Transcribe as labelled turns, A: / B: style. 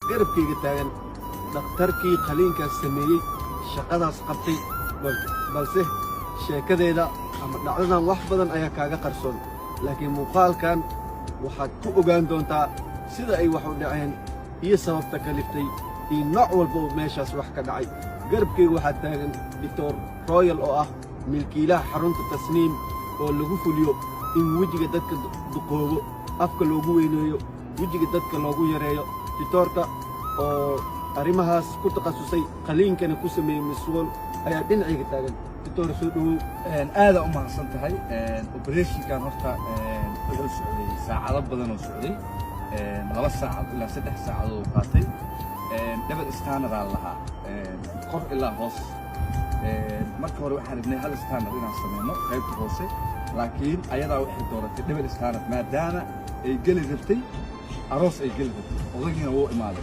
A: garabkayga taagan dhakhtarkii qaliinkaas sameeyey shaqadaas qabtay balse sheekadeeda ama dhacdadan wax badan ayaa kaaga qarsoon laakiin muuqaalkan waxaad ku ogaan doontaa sida ay wax u dhaceen iyo sababta kaliftay iyo nooc walba oo meeshaas wax ka dhacay garabkayga waxaa taagan Dr. Royal oo ah milkiilaha xarunta Tasniim oo lagu fuliyo in wejiga dadka duqoobo afka loogu weyneeyo wejiga dadka loogu yareeyo doctorka oo arrimahaas ku takhasusay qaliinkana ku sameeyay mas'uul ayaa dhinacayga taagan doctor soo dhawow
B: aad u mahadsan tahay operation-kan horta wuxuu socday saacado badan oo socday 2 saacadood ilaa 3 saacadood oo qaatay double scanner lahaa kor ilaa hoos marka hore waxaan rabnay hal scanner inaan sameeyno qaybta hoose laakiin ayadaa waxay dooratay double scanner maadaama ay geli rabtay aroos ay geli rabtay odaygina wuu imaaday